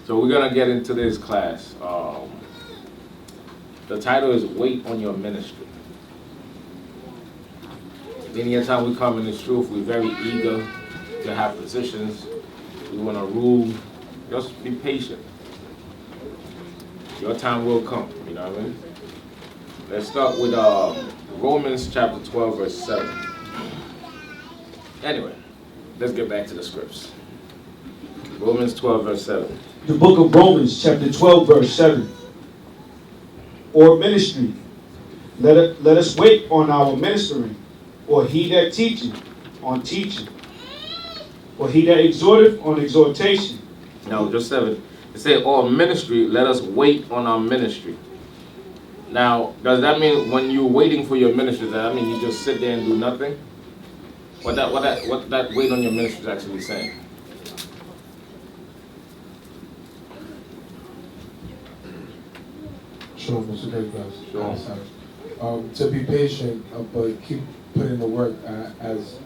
So we're gonna get into this class. The title is "Wait on Your Ministry." Many a time we come in this truth, we're very eager to have positions. We want to rule. Just be patient. Your time will come. You know what I mean? Let's start with Romans chapter 12, verse 7. Anyway, let's get back to the scripts. Romans 12, verse 7. The book of Romans, chapter 12, verse 7. Or ministry, let us wait on our ministering, or he that teacheth on teaching, or he that exhorteth on exhortation. No, just 7. It says, or ministry, let us wait on our ministry. Now, does that mean when you're waiting for your ministry, does that mean you just sit there and do nothing? What that wait on your ministry is actually saying? Sure, Mr. Great guys. Sure. To be patient, but keep putting the work as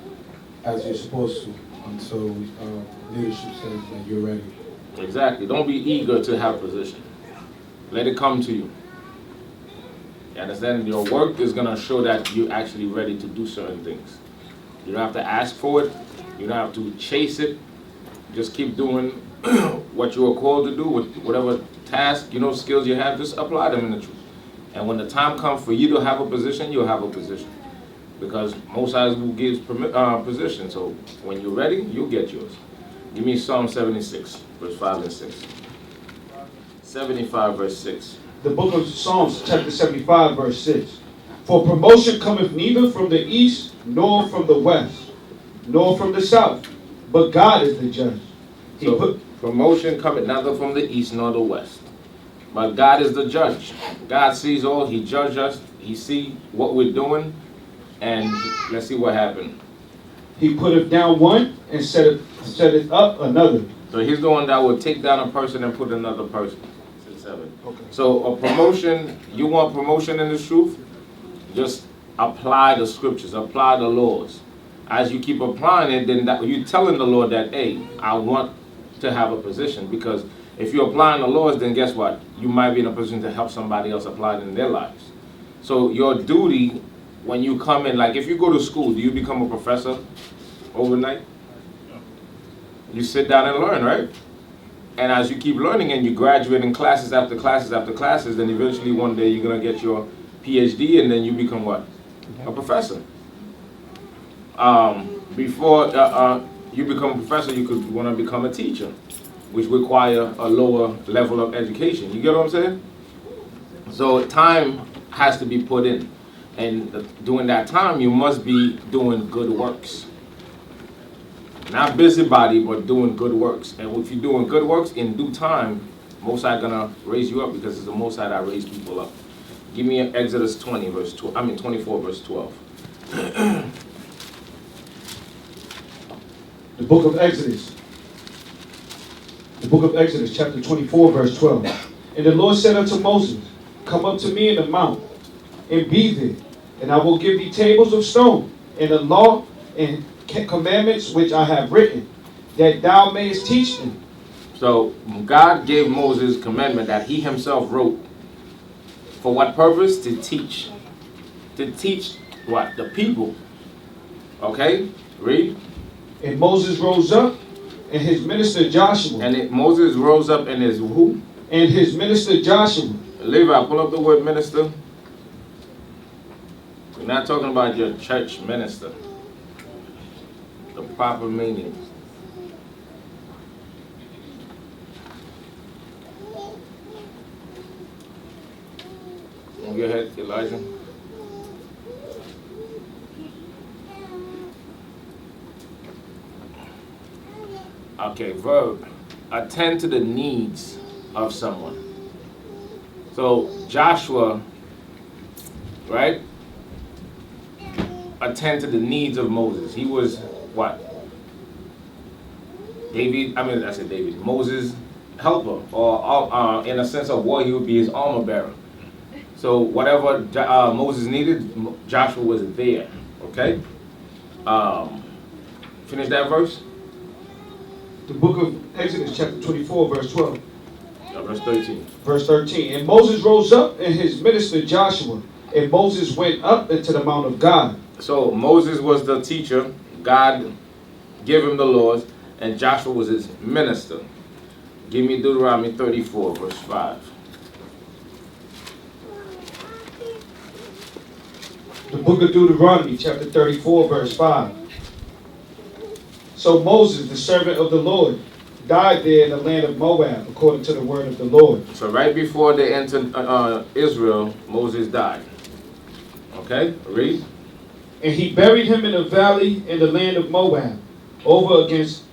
you're supposed to until leadership says that you're ready. Exactly. Don't be eager to have a position. Let it come to you. You understand? Your work is going to show that you're actually ready to do certain things. You don't have to ask for it. You don't have to chase it. Just keep doing what you are called to do with whatever task, skills you have. Just apply them in the truth. And when the time comes for you to have a position, you'll have a position. Because Most High will give position. So when you're ready, you'll get yours. Give me Psalm 76, verse 5 and 6. 75, verse 6. The book of Psalms, chapter 75, verse 6. For promotion cometh neither from the east, nor from the west, nor from the south, but God is the judge. Promotion cometh neither from the east nor the west, but God is the judge. God sees all. He judges us. He sees what we're doing, and let's see what happened. He putteth down one and setteth up another. So he's the one that will take down a person and put another person. 7. Okay. So a promotion, you want promotion in the truth? Just apply the scriptures, apply the laws. As you keep applying it, then you're telling the Lord that, hey, I want to have a position. Because if you're applying the laws, then guess what? You might be in a position to help somebody else apply it in their lives. So your duty, when you come in, like if you go to school, do you become a professor overnight? You sit down and learn, right? And as you keep learning and you graduate in classes after classes after classes, then eventually one day you're going to get your PhD and then you become what? A professor. Before you become a professor, you could want to become a teacher, which require a lower level of education. You get what I'm saying? So time has to be put in. And during that time, you must be doing good works. Not busybody, but doing good works. And if you're doing good works, in due time, Most High gonna raise you up because it's the Most High that raise people up. Give me Exodus 24, verse 12. The book of Exodus. The book of Exodus, chapter 24, verse 12. And the Lord said unto Moses, come up to me in the mount, and be there, and I will give thee tables of stone, and the law and commandments which I have written, that thou mayest teach them. So God gave Moses commandment that he himself wrote. For what purpose? To teach. To teach what? The people. Okay? Read. And Moses rose up, and his minister Joshua. And Moses rose up and his who? And his minister Joshua. Levi, pull up the word minister. We're not talking about your church minister. The proper meaning. Go ahead, Elijah. Okay, verb. Attend to the needs of someone. So Joshua, right? Attend to the needs of Moses. He was what? Moses' helper, or in a sense of war, he would be his armor bearer. So whatever Moses needed, Joshua was there. Okay? Finish that verse. The book of Exodus, chapter 24, verse 12. verse 13. Verse 13. And Moses rose up and his minister Joshua. And Moses went up into the mount of God. So Moses was the teacher. God gave him the laws. And Joshua was his minister. Give me Deuteronomy 34, verse 5. The book of Deuteronomy, chapter 34, verse 5. So Moses, the servant of the Lord, died there in the land of Moab, according to the word of the Lord. So right before they entered Israel, Moses died. Okay, read. And he buried him in a valley in the land of Moab, over against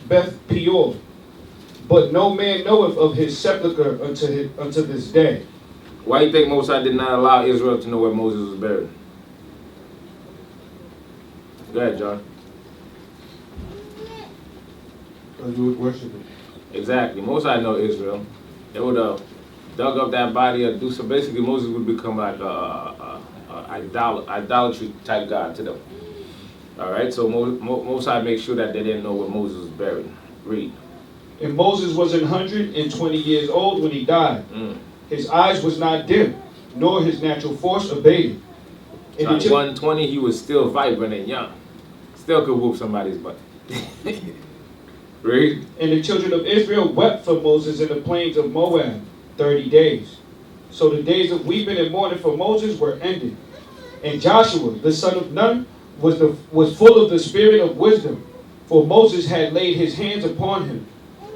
Beth Peor. But no man knoweth of his sepulchre unto this day. Why do you think Moses did not allow Israel to know where Moses was buried? Go ahead, John. You would worship him. Exactly. Moses know Israel. They would have dug up that body or do so. Basically, Moses would become like idolatry type God to them. All right. So Moses made sure that they didn't know where Moses was buried. Read. And Moses was 120 years old when he died. His eyes was not dim, nor his natural force abated. So at 120, he was still vibrant and young. Still could whoop somebody's butt. Read. And the children of Israel wept for Moses in the plains of Moab 30 days. So the days of weeping and mourning for Moses were ended. And Joshua, the son of Nun, was full of the spirit of wisdom, for Moses had laid his hands upon him.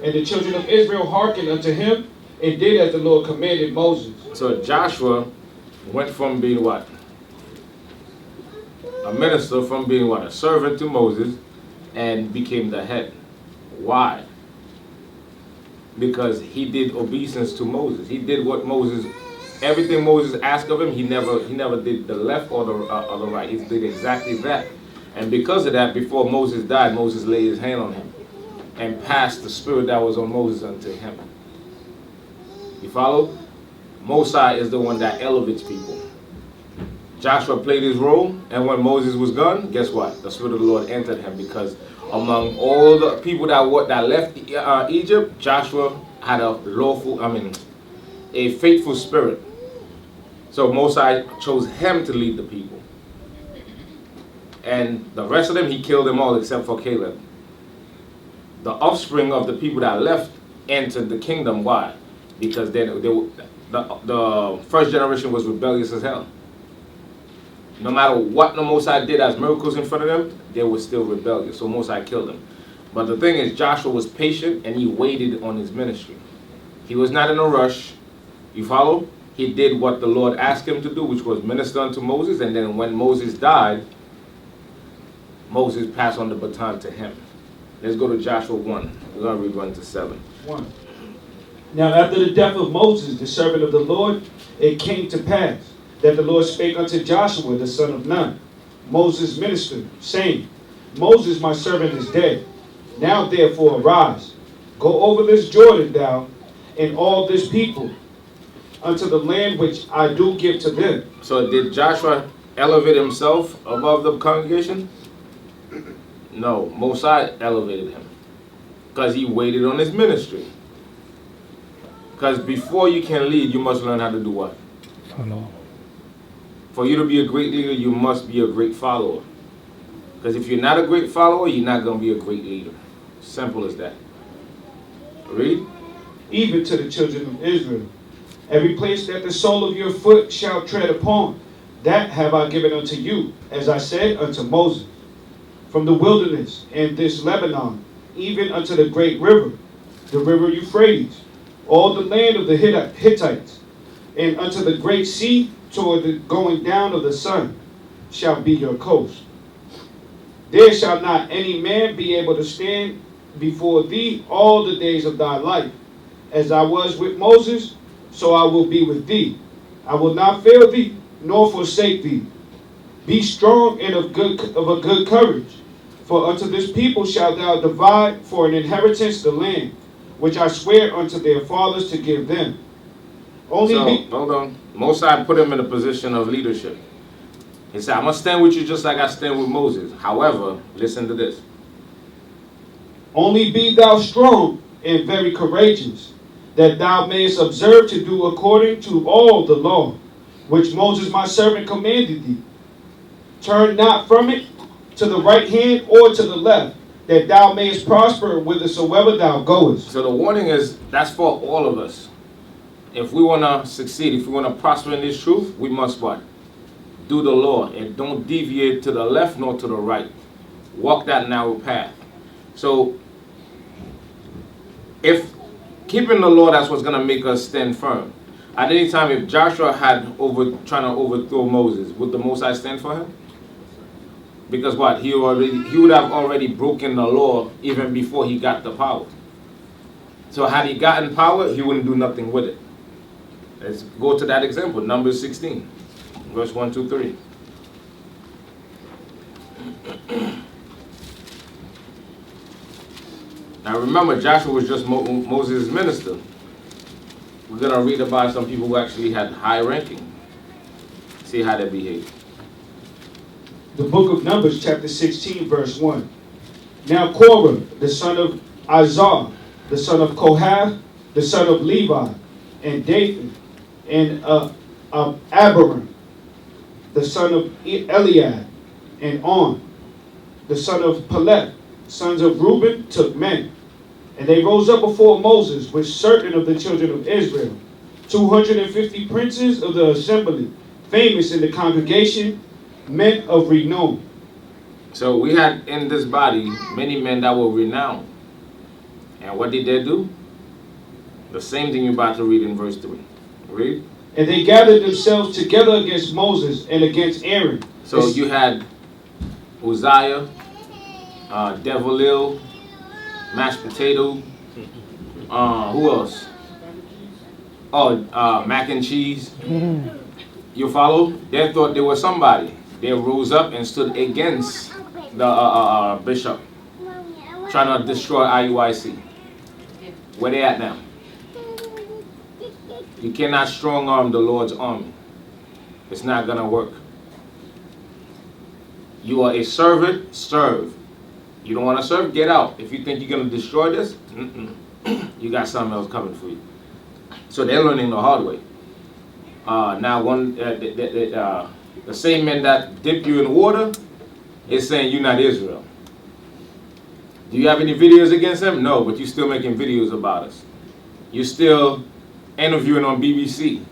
And the children of Israel hearkened unto him, and did as the Lord commanded Moses. So Joshua went from being what? A minister, from being what? A servant to Moses, and became the head. Why? Because he did obeisance to Moses. He did what Moses, everything Moses asked of him, he never did the left or the right. He did exactly that. And because of that, before Moses died, Moses laid his hand on him and passed the spirit that was on Moses unto him. You follow? Mosai is the one that elevates people. Joshua played his role, and when Moses was gone, guess what? The Spirit of the Lord entered him, because among all the people that left Egypt, Joshua had a faithful spirit. So Mosai chose him to lead the people. And the rest of them, he killed them all except for Caleb. The offspring of the people that left entered the kingdom. Why? Because the first generation was rebellious as hell. No matter what the Mosai did as miracles in front of them, they were still rebellious. So Mosai killed them. But the thing is, Joshua was patient and he waited on his ministry. He was not in a rush. You follow? He did what the Lord asked him to do, which was minister unto Moses. And then when Moses died, Moses passed on the baton to him. Let's go to Joshua 1. We're going to read 1 to 7. 1. Now after the death of Moses, the servant of the Lord, it came to pass that the Lord spake unto Joshua, the son of Nun, Moses' minister, saying, Moses, my servant, is dead. Now therefore arise, go over this Jordan, thou and all this people, unto the land which I do give to them. So did Joshua elevate himself above the congregation? No, Mosai elevated him, because he waited on his ministry. Because before you can lead, you must learn how to do what? Follow. For you to be a great leader, you must be a great follower. Because if you're not a great follower, you're not going to be a great leader. Simple as that. Read. Even to the children of Israel, every place that the sole of your foot shall tread upon, that have I given unto you, as I said unto Moses. From the wilderness and this Lebanon, even unto the great river, the river Euphrates, all the land of the Hittites, and unto the great sea toward the going down of the sun, shall be your coast. There shall not any man be able to stand before thee all the days of thy life. As I was with Moses, so I will be with thee. I will not fail thee, nor forsake thee. Be strong and of a good courage. For unto this people shalt thou divide for an inheritance the land, which I swear unto their fathers to give them. Hold on. Mosai put him in a position of leadership. He said, I'm going to stand with you just like I stand with Moses. However, listen to this. Only be thou strong and very courageous, that thou mayest observe to do according to all the law, which Moses my servant commanded thee. Turn not from it to the right hand or to the left, that thou mayest prosper whithersoever thou goest. So the warning is, that's for all of us. If we want to succeed, if we want to prosper in this truth, we must what? Do the law, and don't deviate to the left nor to the right. Walk that narrow path. So, if keeping the law, that's what's going to make us stand firm. At any time, if Joshua had trying to overthrow Moses, would the Most High stand for him? Because what? He would have already broken the law even before he got the power. So had he gotten power, he wouldn't do nothing with it. Let's go to that example, Numbers 16, verse 1, 2, 3. Now remember, Joshua was just Moses' minister. We're going to read about some people who actually had high ranking. See how they behave. The book of Numbers, chapter 16, verse 1. Now Korah, the son of Azar, the son of Kohath, the son of Levi, and Dathan, and Abiram, the son of Eliad, and On, the son of Peleth, sons of Reuben, took men. And they rose up before Moses with certain of the children of Israel, 250 princes of the assembly, famous in the congregation, men of renown. So we had in this body many men that were renowned. And what did they do? The same thing you're about to read in verse 3. Read. And they gathered themselves together against Moses and against Aaron. So you had Uzziah, Devilil, mashed potato. Who else? Oh, mac and cheese. You follow? They thought they were somebody. They rose up and stood against the bishop, trying to destroy IUIC. Where they at now? You cannot strong arm the Lord's army. It's not going to work. You are a servant, serve. You don't want to serve, get out. If you think you're going to destroy this, you got something else coming for you. So they're learning the hard way. Now, the same men that dip you in water is saying you're not Israel. Do you have any videos against them? No, but you're still making videos about us. You're still interviewing on BBC.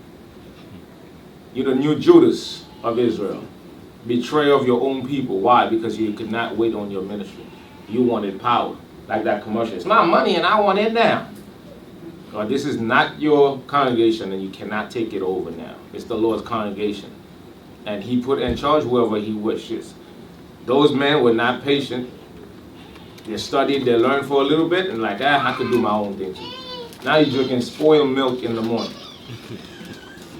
You're the new Judas of Israel. Betrayer of your own people. Why? Because you could not wait on your ministry. You wanted power. Like that commercial. It's my money and I want it now. God, this is not your congregation and you cannot take it over now. It's the Lord's congregation. And he put in charge whoever he wishes. Those men were not patient. They studied, they learned for a little bit, and like, I could do my own thing too. Now you're drinking spoiled milk in the morning.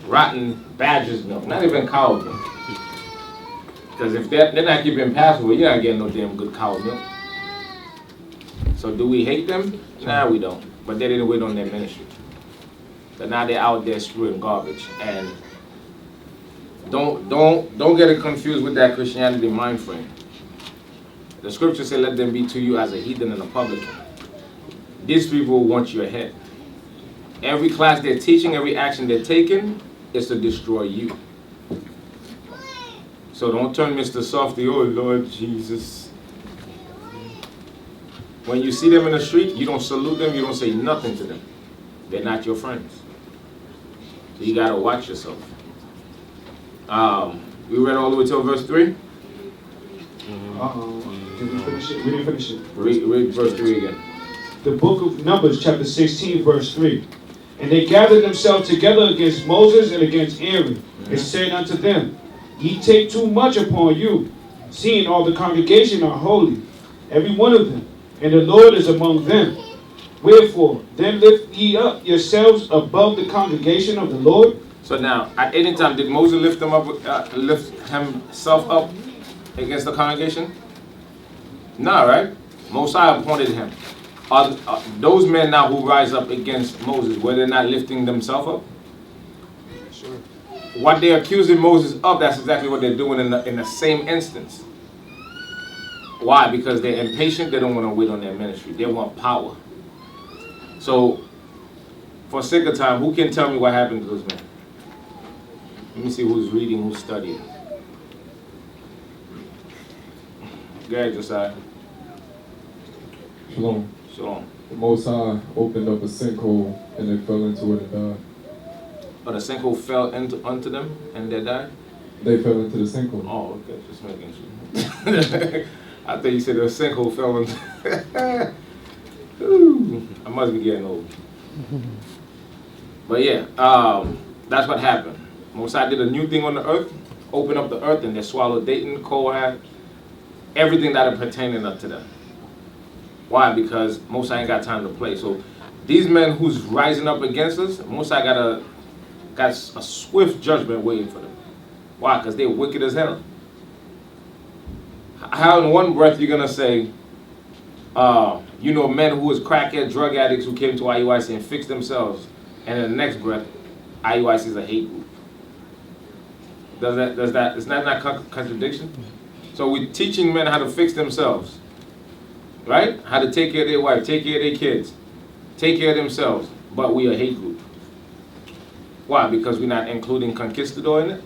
Rotten badger's milk, not even cow milk. Because if they're not keeping Passover, you're not getting no damn good cow milk. So do we hate them? Nah, we don't. But they didn't wait on their ministry. But now they're out there spewing garbage. And don't get it confused with that Christianity mind frame. The scripture says, let them be to you as a heathen and a publican. These people want your head. Every class they're teaching, every action they're taking is to destroy you. So don't turn Mr. Softy, oh Lord Jesus. When you see them in the street, you don't salute them, you don't say nothing to them. They're not your friends. So you got to watch yourself. We read all the way till verse 3? Did we finish it? We didn't finish it. Read verse 3 again. The book of Numbers, chapter 16, verse 3. And they gathered themselves together against Moses and against Aaron, and said unto them, Ye take too much upon you, seeing all the congregation are holy, every one of them, and the Lord is among them. Wherefore, then lift ye up yourselves above the congregation of the Lord. So now, at any time, did Moses lift himself up against the congregation? No, right? Mosiah appointed him. Are those men now who rise up against Moses, were they not lifting themselves up? Sure. What they're accusing Moses of, that's exactly what they're doing in the same instance. Why? Because they're impatient, they don't want to wait on their ministry. They want power. So, for sake of time, who can tell me what happened to those men? Let me see who's reading, who's studying. Go ahead, Josiah. Shalom. Shalom. The Most High opened up a sinkhole and they fell into it and died. But the sinkhole fell onto them and they died? They fell into the sinkhole. Oh, okay. Just making sure. I thought you said the sinkhole fell into. Ooh, I must be getting old. But yeah, that's what happened. Most High did a new thing on the earth, opened up the earth, and they swallowed Dayton, Kohath, everything that are pertaining up to them. Why? Because Most High ain't got time to play. So these men who's rising up against us, Most High got a swift judgment waiting for them. Why? Because they're wicked as hell. How in one breath you're gonna say, men who was crackhead, drug addicts who came to IUIC and fixed themselves, and in the next breath, IUIC is a hate group. Is that not contradiction? So we're teaching men how to fix themselves, right? How to take care of their wife, take care of their kids, take care of themselves, but we are a hate group. Why? Because we're not including conquistador in it.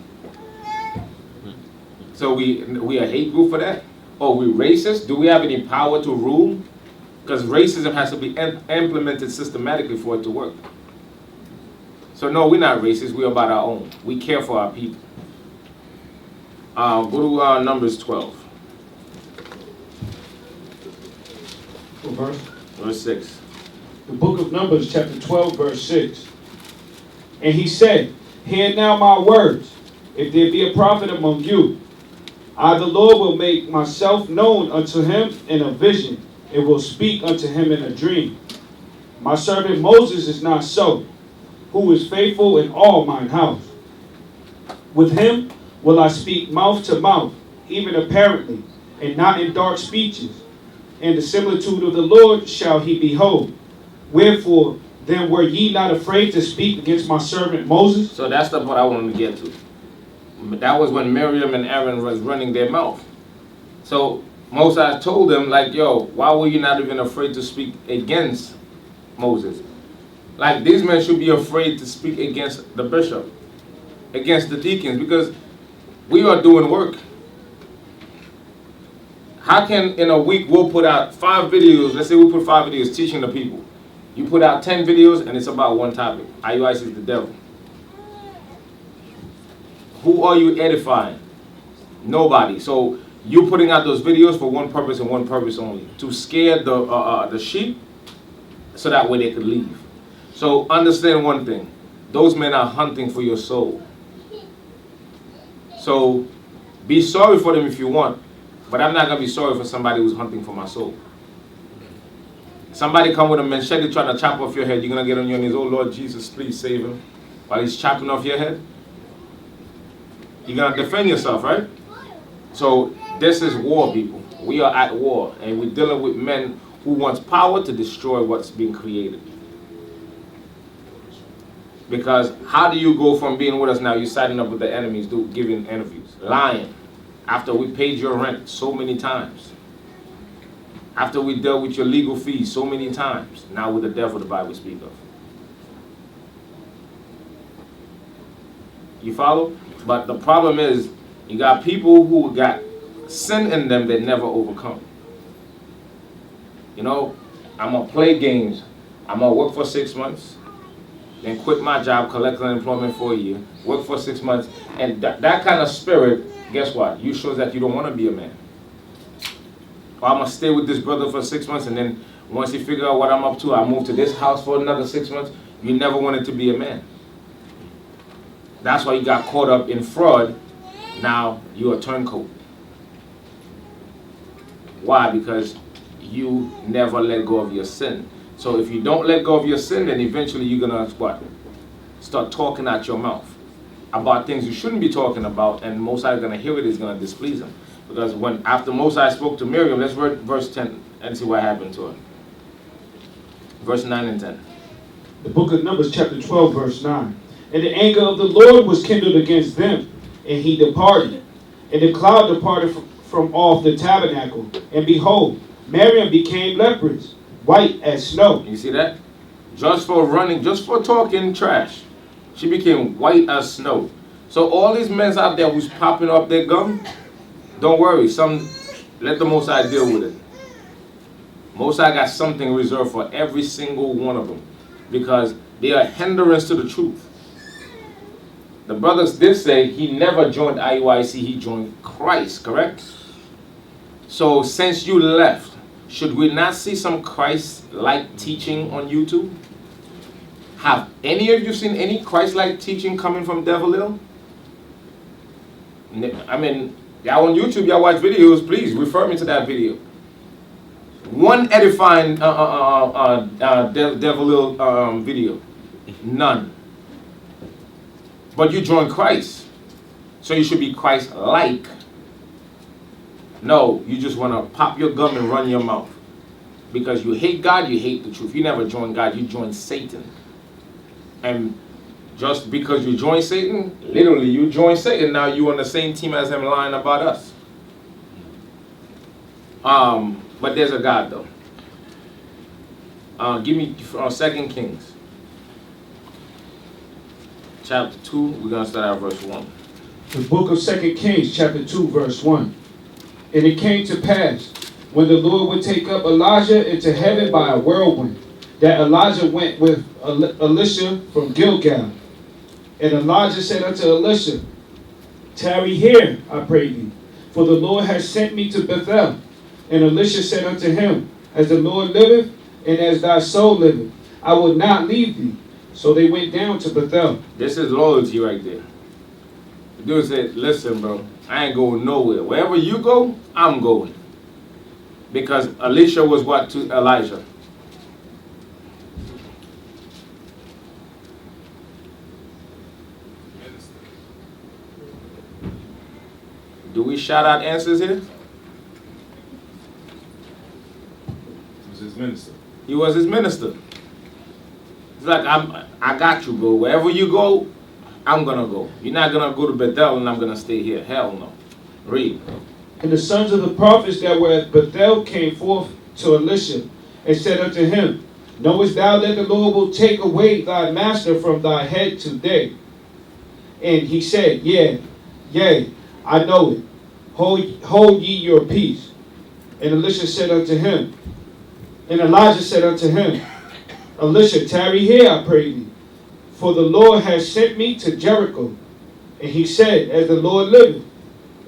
So we are a hate group for that. Oh, we racist? Do we have any power to rule? Because racism has to be implemented systematically for it to work. So no, we're not racist. We're about our own. We care for our people. Go to Numbers 12. What verse? Verse 6. The book of Numbers, chapter 12, verse 6. And he said, hear now my words. If there be a prophet among you, I, the Lord, will make myself known unto him in a vision, and will speak unto him in a dream. My servant Moses is not so, who is faithful in all mine house. With him will I speak mouth to mouth, even apparently, and not in dark speeches. And the similitude of the Lord shall he behold. Wherefore, then were ye not afraid to speak against my servant Moses? So that's the part I wanted to get to. That was when Miriam and Aaron was running their mouth. So Moses told them, like, yo, why were you not even afraid to speak against Moses? Like, these men should be afraid to speak against the bishop, against the deacons, because we are doing work. How can in a week we'll put out 5 videos, let's say we put 5 videos teaching the people. You put out 10 videos and it's about one topic. IUIC is the devil. Who are you edifying? Nobody. So you're putting out those videos for one purpose and one purpose only. To scare the sheep so that way they could leave. So understand one thing. Those men are hunting for your soul. So be sorry for them if you want. But I'm not going to be sorry for somebody who's hunting for my soul. Somebody come with a machete trying to chop off your head. You're going to get on your knees. Oh, Lord Jesus, please save him. While he's chopping off your head. You're going to defend yourself, right? So this is war, people. We are at war. And we're dealing with men who wants power to destroy what's being created. Because how do you go from being with us now, you're siding up with the enemies, giving interviews, lying, after we paid your rent so many times, after we dealt with your legal fees so many times, now with the devil the Bible speaks of. You follow? But the problem is, you got people who got sin in them that never overcome. You know, I'm going to play games. I'm going to work for 6 months, then quit my job, collect unemployment for a year, work for 6 months, and that kind of spirit, guess what? You shows that you don't want to be a man. Or I'm going to stay with this brother for 6 months, and then once you figure out what I'm up to, I move to this house for another 6 months. You never wanted to be a man. That's why you got caught up in fraud. Now you're a turncoat. Why? Because you never let go of your sin. So if you don't let go of your sin, then eventually you're going to what? Start talking out your mouth about things you shouldn't be talking about, and Moses is going to hear it, is going to displease him. Because after Moses spoke to Miriam, let's read verse 10 and see what happened to her. Verse 9 and 10. The book of Numbers, chapter 12, verse 9. And the anger of the Lord was kindled against them, and he departed. And the cloud departed from off the tabernacle. And behold, Miriam became leprous, white as snow. You see that? just for running, just for talking trash. She became white as snow. So all these men out there who's popping up their gum, don't worry. Let the Most High deal with it. Most High got something reserved for every single one of them, because they are hindrance to the truth. The brothers did say he never joined IUIC, he joined Christ, correct? So since you left, should we not see some Christ-like teaching on YouTube? Have any of you seen any Christ-like teaching coming from Devil Hill? I mean, y'all on YouTube, y'all watch videos, please refer me to that video. One edifying Devil Hill video. None. But you join Christ, so you should be Christ-like. No, you just want to pop your gum and run your mouth. Because you hate God, you hate the truth. You never join God, you join Satan. And just because you join Satan, literally you join Satan, now you're on the same team as him lying about us. But there's a God though. Give me 2 Kings. Chapter 2, we're going to start at verse 1. The book of 2 Kings, chapter 2, verse 1. And it came to pass, when the Lord would take up Elijah into heaven by a whirlwind, that Elijah went with Elisha from Gilgal. And Elijah said unto Elisha, tarry here, I pray thee, for the Lord has sent me to Bethel. And Elisha said unto him, as the Lord liveth, and as thy soul liveth, I will not leave thee. So they went down to Bethel. This is loyalty right there. The dude said, listen, bro, I ain't going nowhere. Wherever you go, I'm going. Because Elisha was what to Elijah? Do we shout out answers here? He was his minister. He was his minister. It's like, I got you, bro. Wherever you go, I'm going to go. You're not going to go to Bethel and I'm going to stay here. Hell no. Read. And the sons of the prophets that were at Bethel came forth to Elisha and said unto him, knowest thou that the Lord will take away thy master from thy head today? And he said, yea, I know it. Hold ye your peace. And Elisha said unto him, and Elijah said unto him, Elisha, tarry here, I pray thee, for the Lord has sent me to Jericho. And he said, as the Lord liveth,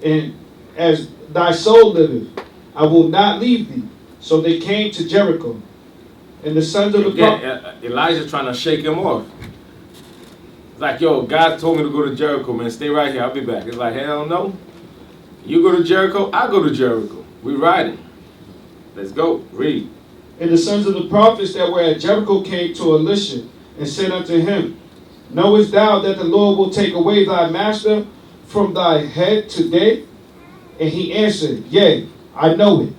and as thy soul liveth, I will not leave thee. So they came to Jericho. And the sons of the prophets... Elijah's trying to shake him off. It's like, yo, God told me to go to Jericho, man. Stay right here. I'll be back. It's like, hell no. You go to Jericho, I go to Jericho. We riding. Let's go. Read. And the sons of the prophets that were at Jericho came to Elisha and said unto him, knowest thou that the Lord will take away thy master from thy head today? And he answered, yea, I know it.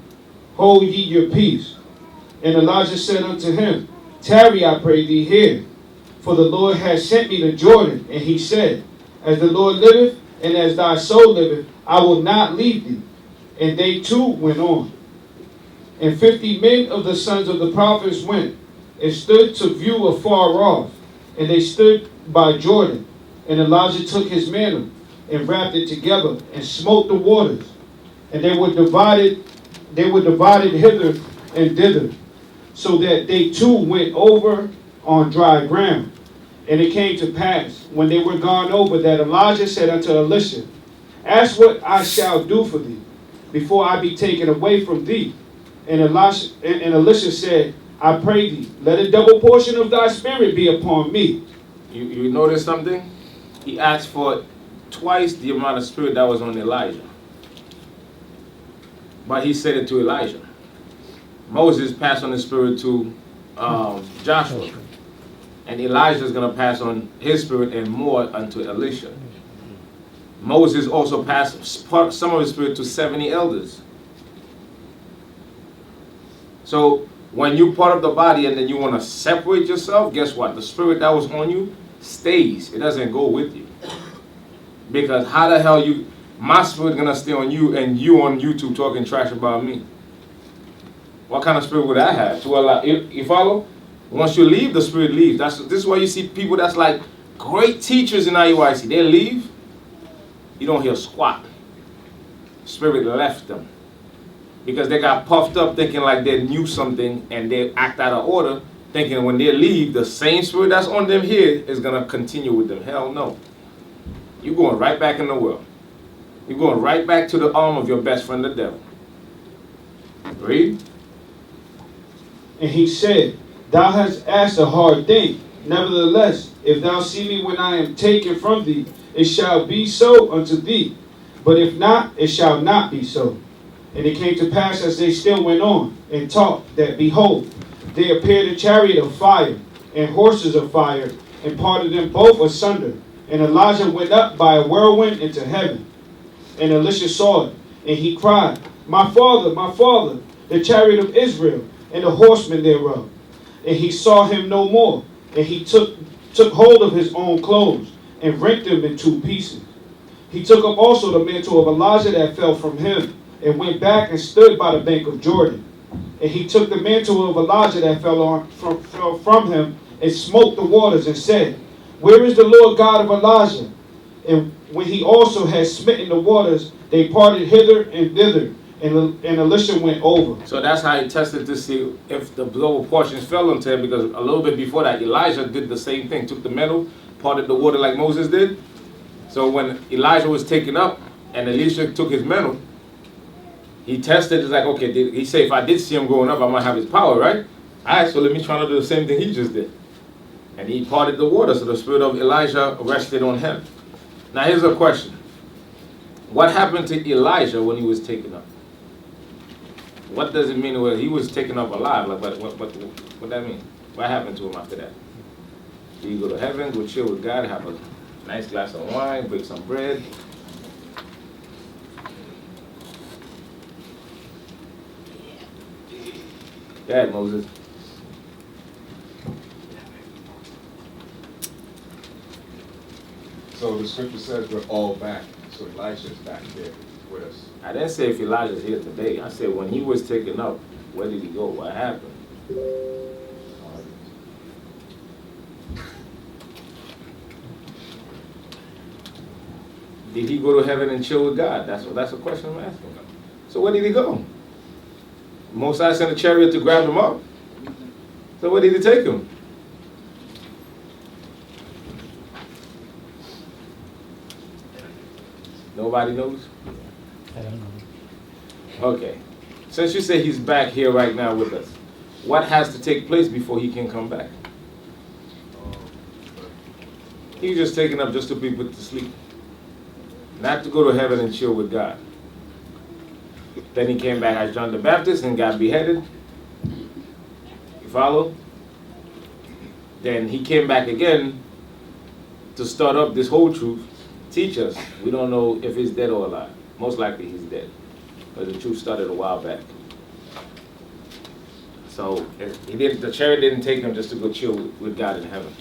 Hold ye your peace. And Elijah said unto him, tarry, I pray thee here, for the Lord has sent me to Jordan. And he said, as the Lord liveth, and as thy soul liveth, I will not leave thee. And they too went on. And 50 men of the sons of the prophets went, and stood to view afar off. And they stood by Jordan. And Elijah took his mantle, and wrapped it together, and smote the waters. And they were divided hither and thither, so that they too went over on dry ground. And it came to pass, when they were gone over, that Elijah said unto Elisha, ask what I shall do for thee, before I be taken away from thee. And Elisha said, I pray thee, let a double portion of thy spirit be upon me. You notice something? He asked for twice the amount of spirit that was on Elijah. But he said it to Elijah. Moses passed on the spirit to Joshua. And Elijah is going to pass on his spirit and more unto Elisha. Moses also passed some of his spirit to 70 elders. So when you part of the body and then you want to separate yourself, guess what? The spirit that was on you stays. It doesn't go with you. Because how the hell my spirit going to stay on you and you on YouTube talking trash about me? What kind of spirit would I have? To allow, you follow? Once you leave, the spirit leaves. This is why you see people that's like great teachers in IUIC. They leave, you don't hear squat. Spirit left them. Because they got puffed up thinking like they knew something and they act out of order, thinking when they leave, the same spirit that's on them here is going to continue with them. Hell no. You're going right back in the world. You're going right back to the arm of your best friend, the devil. Read. And he said, Thou hast asked a hard thing. Nevertheless, if thou see me when I am taken from thee, it shall be so unto thee. But if not, it shall not be so. And it came to pass as they still went on and talked, that behold, there appeared a chariot of fire and horses of fire, and parted them both asunder. And Elijah went up by a whirlwind into heaven. And Elisha saw it, and he cried, my father, the chariot of Israel, and the horsemen thereof. And he saw him no more. And he took hold of his own clothes, and rent them in two pieces. He took up also the mantle of Elijah that fell from him, and went back and stood by the bank of Jordan. And he took the mantle of Elijah that fell from him, and smote the waters, and said, Where is the Lord God of Elijah? And when he also had smitten the waters, they parted hither and thither, and Elisha went over. So that's how he tested to see if the lower portions fell onto him, because a little bit before that, Elijah did the same thing, took the mantle, parted the water like Moses did. So when Elijah was taken up and Elisha took his mantle, he tested. It's like, okay, he said, if I did see him going up, I might have his power, right? All right, so let me try to do the same thing he just did. And he parted the water, so the spirit of Elijah rested on him. Now here's a question. What happened to Elijah when he was taken up? What does it mean when he was taken up alive? Like, what that mean? What happened to him after that? Did he go to heaven, go chill with God, have a nice glass of wine, break some bread? Go ahead, Moses. So the scripture says we're all back. So Elisha's back there with us. I didn't say if Elijah's here today. I said when he was taken up, where did he go? What happened? Did he go to heaven and chill with God? That's a question I'm asking. So where did he go? Moses sent a chariot to grab him up. So where did he take him? Nobody knows? I don't know. Okay. Since you say he's back here right now with us, what has to take place before he can come back? He's just taken up just to be put to sleep. Not to go to heaven and chill with God. Then he came back as John the Baptist and got beheaded. You follow? Then he came back again to start up this whole truth, teach us. We don't know if he's dead or alive. Most likely he's dead. But the truth started a while back. So the chariot didn't take him just to go chill with God in heaven.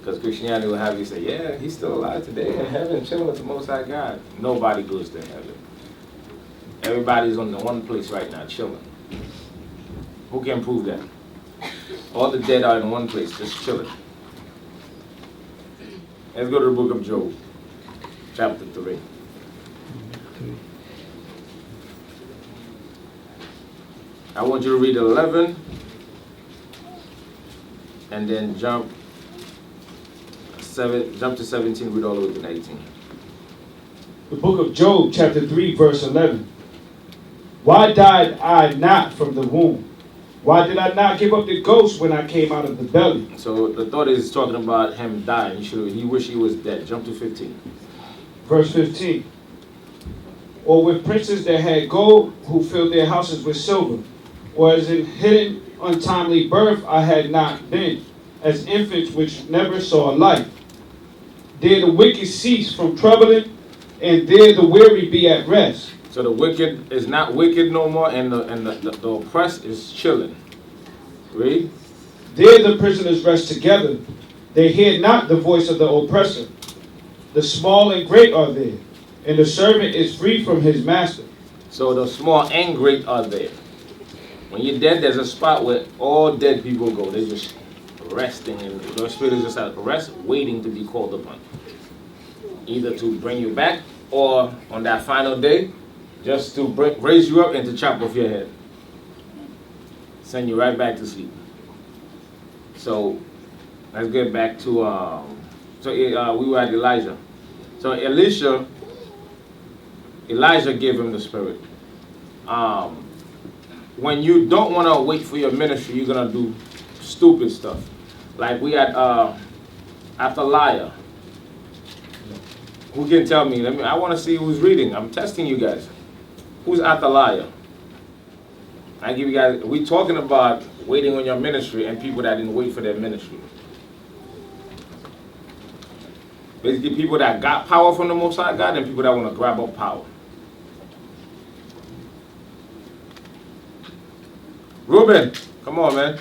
Because Christianity will have you say, yeah, he's still alive today in heaven, chilling with the Most High God. Nobody goes to heaven. Everybody's on the one place right now, chilling. Who can prove that? All the dead are in one place, just chilling. Let's go to the book of Job, chapter 3. I want you to read 11, and then jump to 17, read all the way to 18. The book of Job, chapter 3, verse 11. Why died I not from the womb? Why did I not give up the ghost when I came out of the belly? So the thought is talking about him dying. He wish he was dead. Jump to 15. Verse 15. Or with princes that had gold, who filled their houses with silver. Or as in hidden untimely birth I had not been, as infants which never saw light. There the wicked cease from troubling, and there the weary be at rest. So the wicked is not wicked no more, and the oppressed is chilling. Read. There the prisoners rest together. They hear not the voice of the oppressor. The small and great are there, and the servant is free from his master. So the small and great are there. When you're dead, there's a spot where all dead people go. They're just resting, and the spirit is just at rest, waiting to be called upon. Either to bring you back, or on that final day, just to raise you up and to chop off your head. Send you right back to sleep. So, let's get back to, we were at Elijah. So Elijah gave him the spirit. When you don't want to wait for your ministry, you're going to do stupid stuff. Like we had Athaliah. Who can tell me? I want to see who's reading. I'm testing you guys. Who's Athaliah? I give you guys, we're talking about waiting on your ministry and people that didn't wait for their ministry. Basically, people that got power from the Most High God and people that want to grab up power. Ruben, come on, man.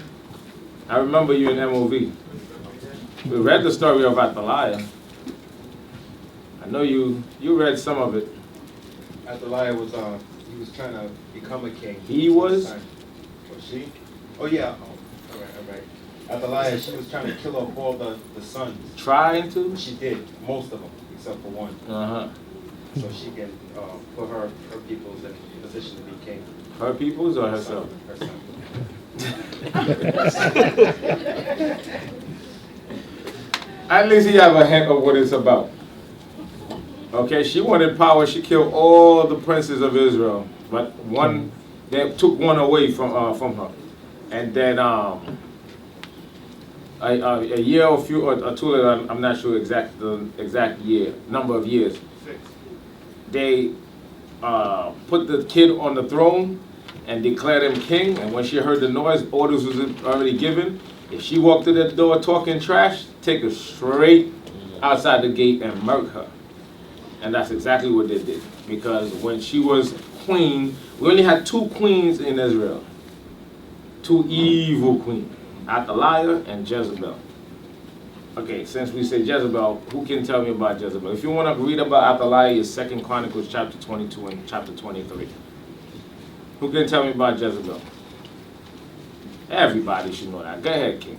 I remember you in MOV. We read the story of Athaliah. I know you read some of it. Athaliah was he was trying to become a king. He was? Or she? Oh yeah. Oh, all right. Athaliah, she was trying to kill off all the sons. Trying to? She did, most of them, except for one. Uh-huh. So she can put her peoples in position to be king. Her peoples or herself? Her son. At least you have a hint of what it's about. Okay, she wanted power. She killed all the princes of Israel, but they took one away from her, and then a year or two later, I'm not sure the exact year, number of years. They put the kid on the throne and declared him king. And when she heard the noise, orders was already given. If she walked to the door talking trash, take her straight outside the gate and murk her. And that's exactly what they did. Because when she was queen, we only had two queens in Israel. Two evil queens, Athaliah and Jezebel. Okay, since we say Jezebel, who can tell me about Jezebel? If you want to read about Athaliah, it's 2 Chronicles chapter 22 and chapter 23. Who can tell me about Jezebel? Everybody should know that. Go ahead, King.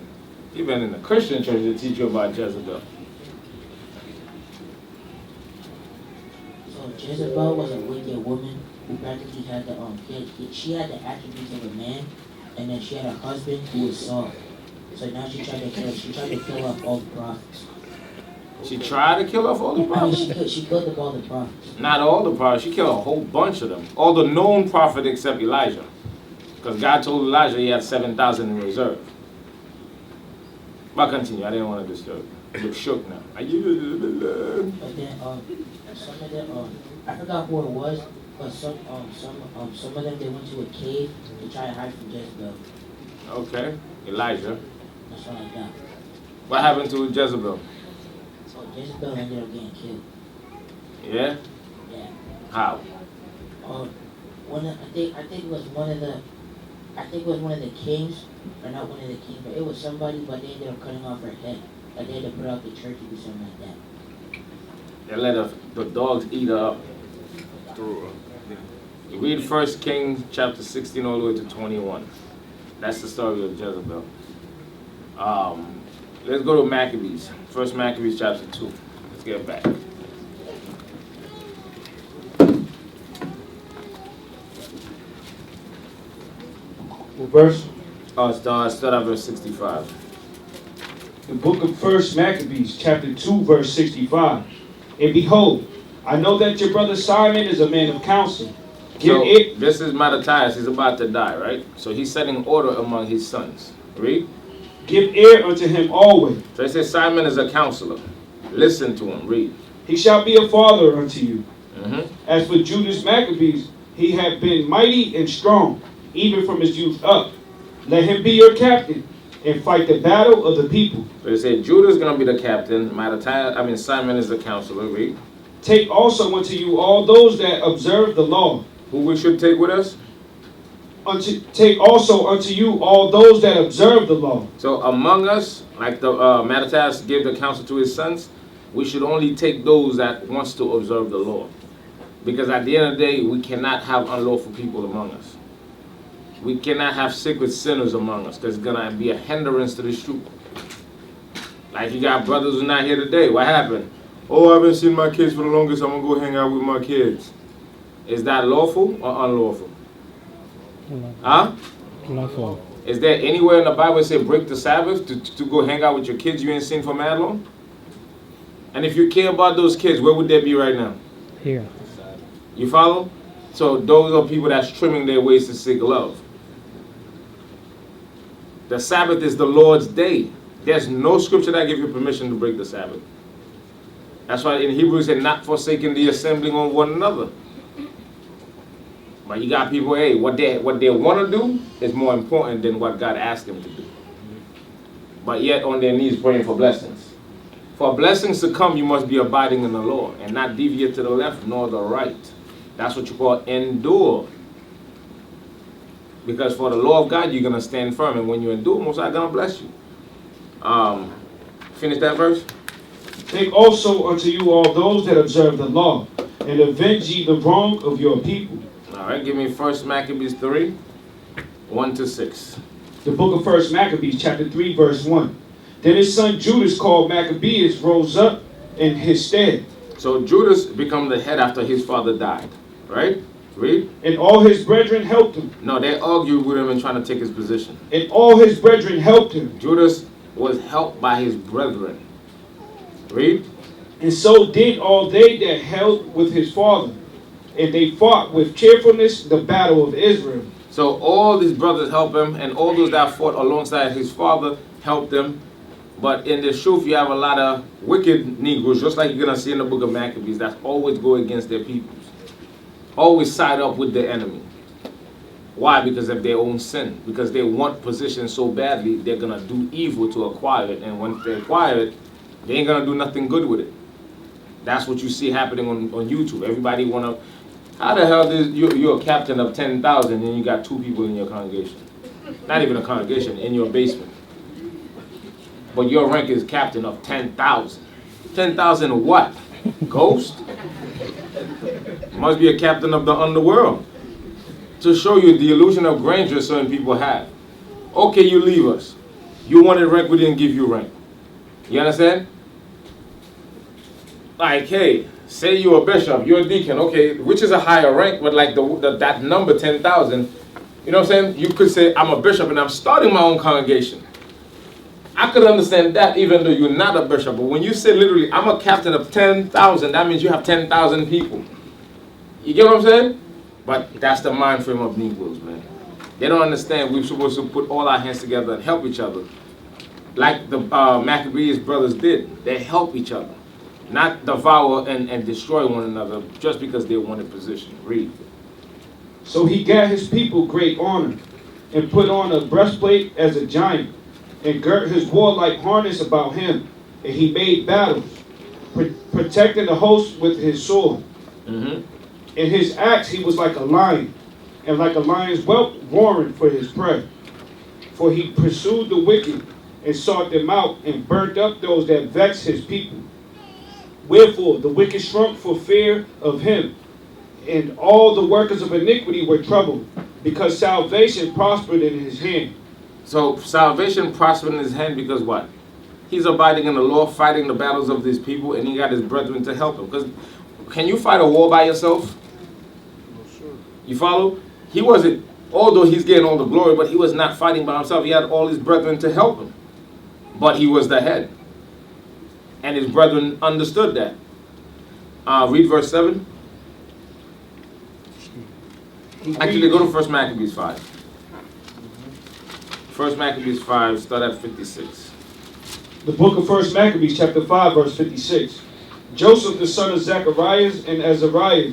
Even in the Christian church, they teach you about Jezebel. Jezebel was a wicked woman who practically had she had the attributes of a man, and then she had a husband who was Saul. So now she tried to kill off all the prophets. She tried to kill off all the prophets? I mean, she killed all the prophets. Not all the prophets. She killed a whole bunch of them. All the known prophets except Elijah. Because God told Elijah he had 7,000 in reserve. But continue. I didn't want to disturb you. You're shook now. But then some of them, I forgot who it was, but some of them, they went to a cave to try to hide from Jezebel. Okay. Elijah. That's all I got. What happened to Jezebel? So Jezebel ended up getting killed. Yeah? Yeah. How? I think it was one of the kings, or not one of the kings, but it was somebody, but they ended up cutting off her head. Like they had to put out the church or do something like that. They let the dogs eat her up. You read 1 Kings chapter 16 all the way to 21. That's the story of Jezebel. Let's go to Maccabees. 1 Maccabees chapter 2. Let's get back. What verse? Start at verse 65. The book of 1 Maccabees, chapter 2, verse 65. And behold, I know that your brother Simon is a man of counsel. This is Mattathias. He's about to die, right? So he's setting order among his sons. Read. Give ear unto him always. So he says Simon is a counselor. Listen to him. Read. He shall be a father unto you. Mm-hmm. As for Judas Maccabees, he hath been mighty and strong, even from his youth up. Let him be your captain, and fight the battle of the people. So he said Judah is going to be the captain. Simon is the counselor. Read. Take also unto you all those that observe the law. Who we should take with us? Take also unto you all those that observe the law. So among us, like the Mattathias gave the counsel to his sons, we should only take those that wants to observe the law. Because at the end of the day, we cannot have unlawful people among us. We cannot have secret sinners among us because it's going to be a hindrance to the truth. Like you got brothers who's not here today. What happened? Oh, I haven't seen my kids for the longest. I'm going to go hang out with my kids. Is that lawful or unlawful? Huh? Lawful. Is there anywhere in the Bible that say break the Sabbath to go hang out with your kids you ain't seen for mad long? And if you care about those kids, where would they be right now? Here. You follow? So those are people that's trimming their ways to seek love. The Sabbath is the Lord's day. There's no scripture that gives you permission to break the Sabbath. That's why in Hebrews it said not forsaking the assembling of one another. But you got people, hey, what they want to do is more important than what God asked them to do. But yet on their knees praying for blessings. For blessings to come, you must be abiding in the Lord and not deviate to the left nor the right. That's what you call endure. Because for the law of God, you're going to stand firm. And when you endure, Most High going to bless you. Finish that verse. Take also unto you all those that observe the law, and avenge ye the wrong of your people. All right, give me 1 Maccabees 3, 1-6. The book of 1 Maccabees, chapter 3, verse 1. Then his son Judas, called Maccabeus, rose up in his stead. So Judas became the head after his father died. Right? Read. And all his brethren helped him. No, they argued with him and trying to take his position. And all his brethren helped him. Judas was helped by his brethren. Read. And so did all they that held with his father. And they fought with cheerfulness the battle of Israel. So all these brothers helped him, and all those that fought alongside his father helped him. But in the truth, you have a lot of wicked Negroes, just like you're going to see in the book of Maccabees, that always go against their peoples. Always side up with the enemy. Why? Because of their own sin. Because they want position so badly, they're going to do evil to acquire it. And when they acquire it, they ain't going to do nothing good with it. That's what you see happening on YouTube. Everybody want to... How the hell is you're a captain of 10,000 and you got 2 people in your congregation? Not even a congregation, in your basement. But your rank is captain of 10,000. 10,000 what? Ghost? Must be a captain of the underworld. To show you the illusion of grandeur certain people have. Okay, you leave us. You wanted rank, we didn't give you rank. You understand? Like, hey, say you're a bishop, you're a deacon, okay, which is a higher rank, but like that number 10,000, you know what I'm saying? You could say, I'm a bishop and I'm starting my own congregation. I could understand that even though you're not a bishop, but when you say literally, I'm a captain of 10,000, that means you have 10,000 people. You get what I'm saying? But that's the mind frame of Negroes, man. They don't understand we're supposed to put all our hands together and help each other. Like the Maccabees brothers did. They help each other. Not devour and destroy one another just because they wanted position. Read. So he gat his people great honor, and put on a breastplate as a giant, and girt his warlike harness about him, and he made battles, protecting the host with his sword. Mm-hmm. In his acts he was like a lion, and like a lion's whelp roaring for his prey. For he pursued the wicked, and sought them out, and burnt up those that vexed his people. Wherefore the wicked shrunk for fear of him, and all the workers of iniquity were troubled, because salvation prospered in his hand. So salvation prospered in his hand because what? He's abiding in the law, fighting the battles of these people, and he got his brethren to help him. Because can you fight a war by yourself? You follow? He wasn't, although he's getting all the glory, but he was not fighting by himself. He had all his brethren to help him. But he was the head. And his brethren understood that. Read verse 7. Actually, go to 1 Maccabees 5. 1 Maccabees 5, start at 56. The book of 1 Maccabees, chapter 5, verse 56. Joseph, the son of Zacharias, and Azariah,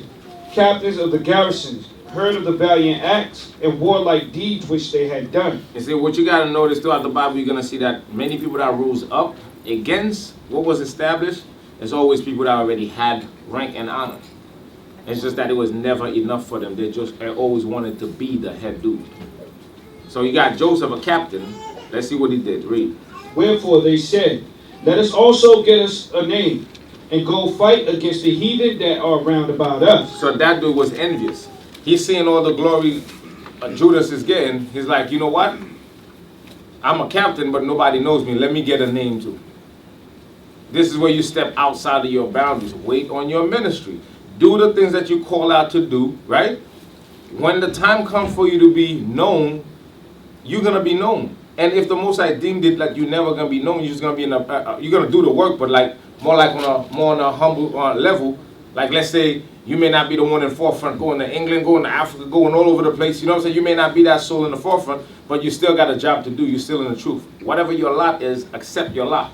captains of the garrisons, heard of the valiant acts and warlike deeds which they had done. You see, what you got to notice throughout the Bible, you're going to see that many people that rose up against what was established, there's always people that already had rank and honor. It's just that it was never enough for them. They just always wanted to be the head dude. So you got Joseph, a captain. Let's see what he did. Read. Wherefore they said, let us also get us a name, and go fight against the heathen that are round about us. So that dude was envious. He's seeing all the glory Judas is getting, he's like, you know what? I'm a captain, but nobody knows me. Let me get a name too. This is where you step outside of your boundaries. Wait on your ministry. Do the things that you call out to do, right? When the time comes for you to be known, you're going to be known. And if the Most High deemed it like you're never going to be known, you're just going to be in a, you're going to do the work, but like more on a humble level. Like let's say you may not be the one in the forefront, going to England, going to Africa, going all over the place. You know what I'm saying? You may not be that soul in the forefront, but you still got a job to do. You're still in the truth. Whatever your lot is, accept your lot.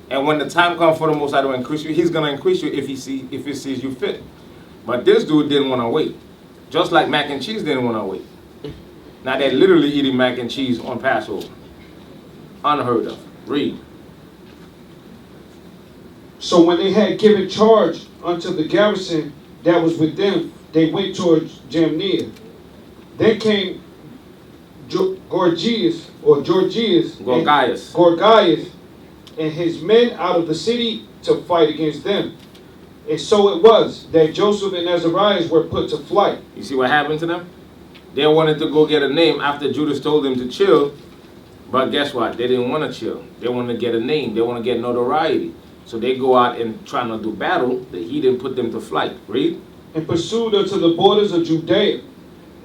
And when the time comes for the Most High to increase you, He's going to increase you if He sees you fit. But this dude didn't want to wait. Just like mac and cheese didn't want to wait. Now they're literally eating mac and cheese on Passover. Unheard of. Read. So when they had given charge unto the garrison that was with them, they went towards Jamnia. Then came Gorgias and his men out of the city to fight against them. And so it was that Joseph and Azarias were put to flight. You see what happened to them? They wanted to go get a name after Judas told them to chill. But guess what? They didn't want to chill. They wanted to get a name. They want to get notoriety. So they go out and trying to do battle. The heathen put them to flight. Read. And pursued unto the borders of Judea.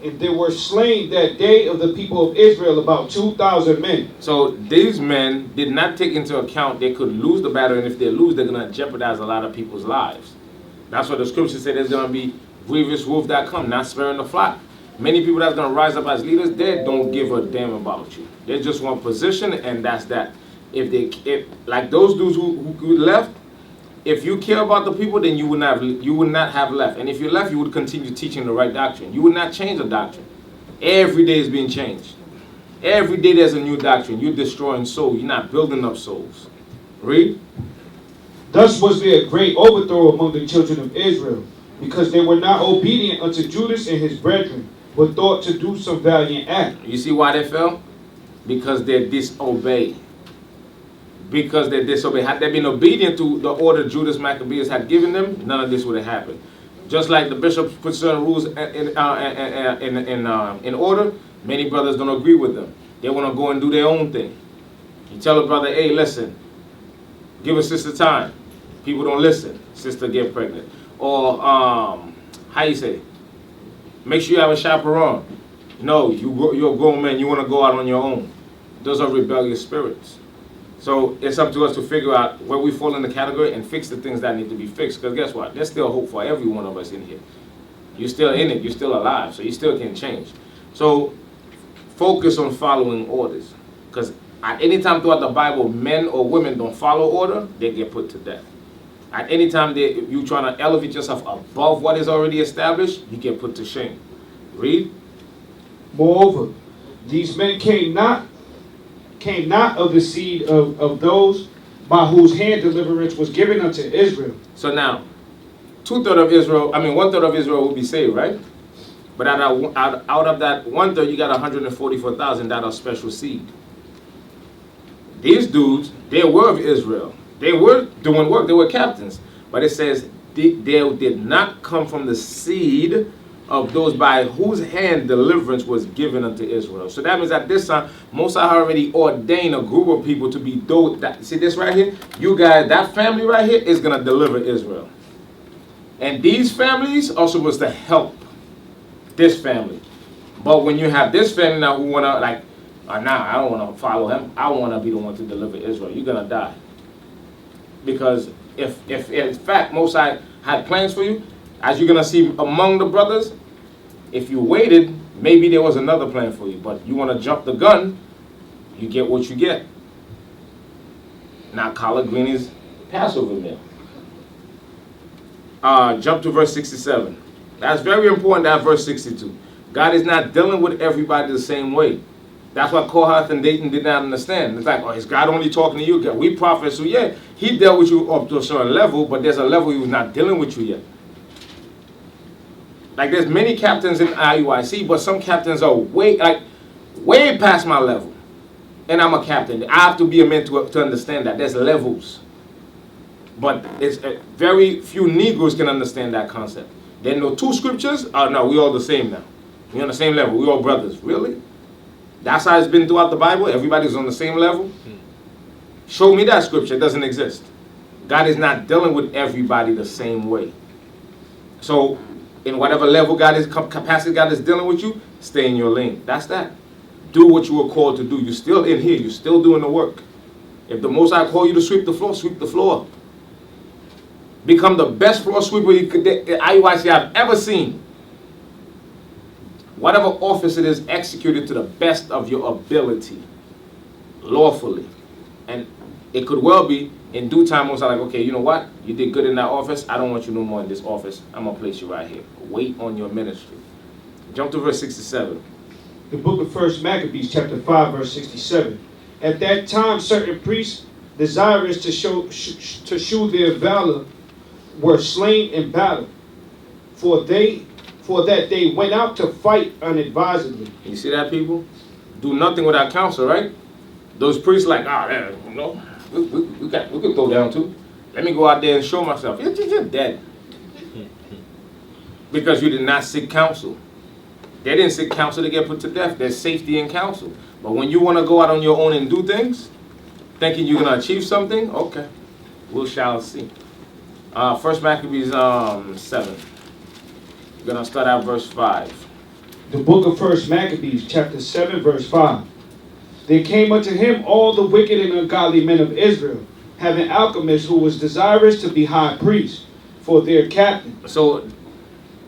And there were slain that day of the people of Israel about 2,000 men. So these men did not take into account they could lose the battle, and if they lose, they're going to jeopardize a lot of people's lives. That's what the scripture said. There's going to be grievous wolf that come, not sparing the flock. Many people that's going to rise up as leaders, they don't give a damn about you. They just want position, and that's that. If like those dudes who left, if you care about the people, then you would not have left. And if you left, you would continue teaching the right doctrine. You would not change the doctrine. Every day is being changed. Every day there's a new doctrine. You're destroying souls. You're not building up souls. Read. Thus was there a great overthrow among the children of Israel, because they were not obedient unto Judas and his brethren, but thought to do some valiant act. You see why they fell? Because they disobeyed. Because they disobeyed. Had they been obedient to the order Judas Maccabees had given them, none of this would have happened. Just like the bishops put certain rules in order, many brothers don't agree with them. They want to go and do their own thing. You tell a brother, hey, listen, give a sister time. People don't listen. Sister get pregnant. Or, how you say? Make sure you have a chaperone. No, you're a grown man. You want to go out on your own. Those are rebellious spirits. So it's up to us to figure out where we fall in the category and fix the things that need to be fixed. Because guess what? There's still hope for every one of us in here. You're still in it. You're still alive. So you still can change. So focus on following orders. Because at any time throughout the Bible, men or women don't follow order, they get put to death. At any time you're trying to elevate yourself above what is already established, you get put to shame. Read. Moreover, these men came not of the seed of those by whose hand deliverance was given unto Israel. So now, 1/3 of Israel will be saved, right? But out of that 1/3, you got 144,000 that are special seed. These dudes, they were of Israel. They were doing work. They were captains. But it says they did not come from the seed of those by whose hand deliverance was given unto Israel. So that means at this time, Moses already ordained a group of people to be those. See this right here? You guys, that family right here is going to deliver Israel. And these families are supposed to help this family. But when you have this family now who want to, like, nah, I don't want to follow him. I want to be the one to deliver Israel. You're going to die. Because if in fact Moses had plans for you, as you're going to see among the brothers, if you waited, maybe there was another plan for you. But you want to jump the gun, you get what you get. Now collard green is Passover meal. Jump to verse 67. That's very important, that verse 62. God is not dealing with everybody the same way. That's what Kohath and Dayton did not understand. It's like, oh, is God only talking to you? We prophets, so yeah, he dealt with you up to a certain level, but there's a level he was not dealing with you yet. Like there's many captains in IUIC, but some captains are way past my level. And I'm a captain. I have to be a man to understand that. There's levels. But it's very few Negroes can understand that concept. They know two scriptures. Oh no, we all the same now. We're on the same level. We're all brothers. Really? That's how it's been throughout the Bible? Everybody's on the same level? Show me that scripture. It doesn't exist. God is not dealing with everybody the same way. So, in whatever level God is, capacity God is dealing with you, stay in your lane. That's that. Do what you were called to do. You're still in here. You're still doing the work. If the Most High call you to sweep the floor, sweep the floor. Become the best floor sweeper the IUIC I've ever seen. Whatever office it is, execute it to the best of your ability, lawfully. And it could well be, in due time, most like, okay, you know what? You did good in that office. I don't want you no more in this office. I'm going to place you right here. Wait on your ministry. Jump to verse 67. The book of 1 Maccabees, chapter 5, verse 67. At that time, certain priests, desirous to shew their valor, were slain in battle, for that they went out to fight unadvisedly. You see that, people? Do nothing without counsel, right? Those priests like, you know, we could go down too. Let me go out there and show myself. You're dead. Because you did not seek counsel. They didn't seek counsel to get put to death. There's safety in counsel. But when you want to go out on your own and do things, thinking you're going to achieve something, okay, we shall see. 1 Maccabees 7. We're going to start at verse 5. The book of 1 Maccabees, chapter 7, verse 5. There came unto him all the wicked and ungodly men of Israel, having alchemists who was desirous to be high priests for their captain. So,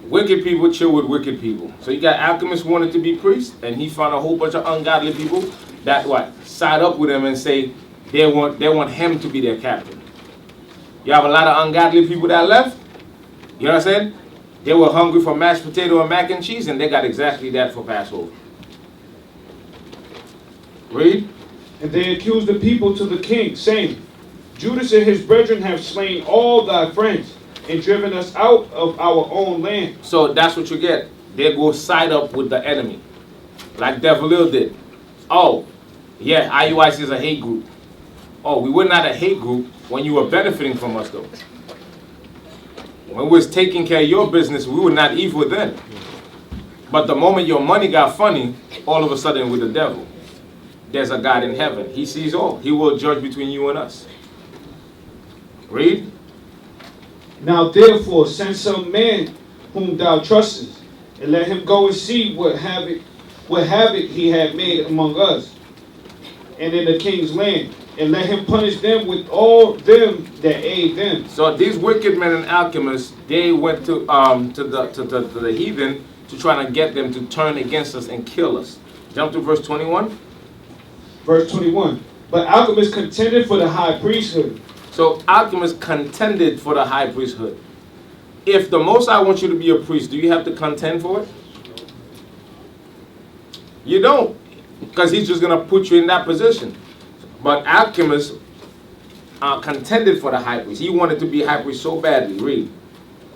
wicked people chill with wicked people. So you got alchemists wanted to be priests, and he found a whole bunch of ungodly people that side up with him and say they want him to be their captain. You have a lot of ungodly people that left. You know what I'm saying? They were hungry for mashed potato and mac and cheese, and they got exactly that for Passover. Read. And they accused the people to the king, saying, Judas and his brethren have slain all thy friends, and driven us out of our own land. So that's what you get. They go side up with the enemy, like Devilil did. Oh, yeah, IUIC is a hate group. Oh, we were not a hate group when you were benefiting from us, though. When we was taking care of your business, we were not evil then. But the moment your money got funny, all of a sudden with the devil, there's a God in heaven. He sees all. He will judge between you and us. Read. Now therefore send some man whom thou trustest, and let him go and see what havoc he had made among us, and in the king's land, and let him punish them with all them that aid them. So these wicked men and alchemists, they went to the heathen to try to get them to turn against us and kill us. Jump to verse 21. Verse 21. But alchemists contended for the high priesthood. So alchemists contended for the high priesthood. If the Most High wants you to be a priest, do you have to contend for it? You don't, because he's just going to put you in that position. But alchemists contended for the high priest. He wanted to be high priest so badly. Read.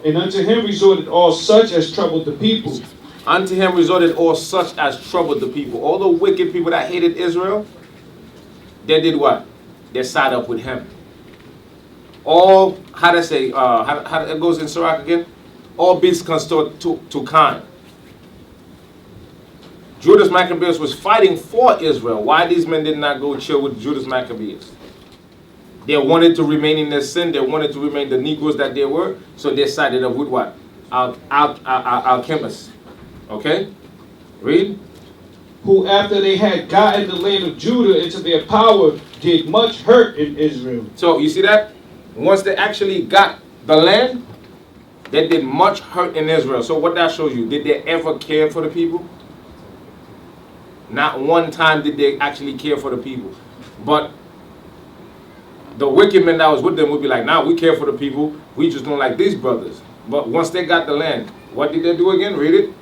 And unto him resorted all such as troubled the people. Unto him resorted all such as troubled the people. All the wicked people that hated Israel, they did what? They side up with him. All, how to say, how it goes in Sirach again? All beasts consort to kind. Judas Maccabeus was fighting for Israel. Why these men did not go chill with Judas Maccabeus? They wanted to remain in their sin. They wanted to remain the Negroes that they were. So they sided up with what? Alchemists. Okay? Read. Who after they had gotten the land of Judah into their power, did much hurt in Israel. So you see that? Once they actually got the land, they did much hurt in Israel. So what that shows you, did they ever care for the people? Not one time did they actually care for the people. But the wicked men that was with them would be like, nah, we care for the people. We just don't like these brothers. But once they got the land, what did they do again? Read it.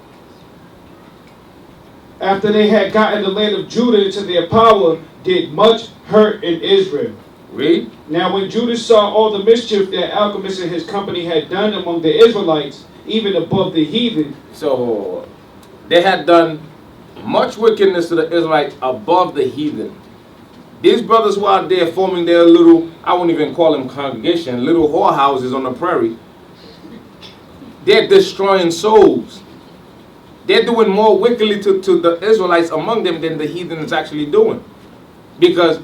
After they had gotten the land of Judah into their power, did much hurt in Israel. Read. Now when Judas saw all the mischief that Alchemists and his company had done among the Israelites, even above the heathen. So they had done much wickedness to the Israelites above the heathen. These brothers were out there forming their little, I wouldn't even call them congregation, little whorehouses on the prairie. They're destroying souls. They're doing more wickedly to the Israelites among them than the heathen is actually doing. Because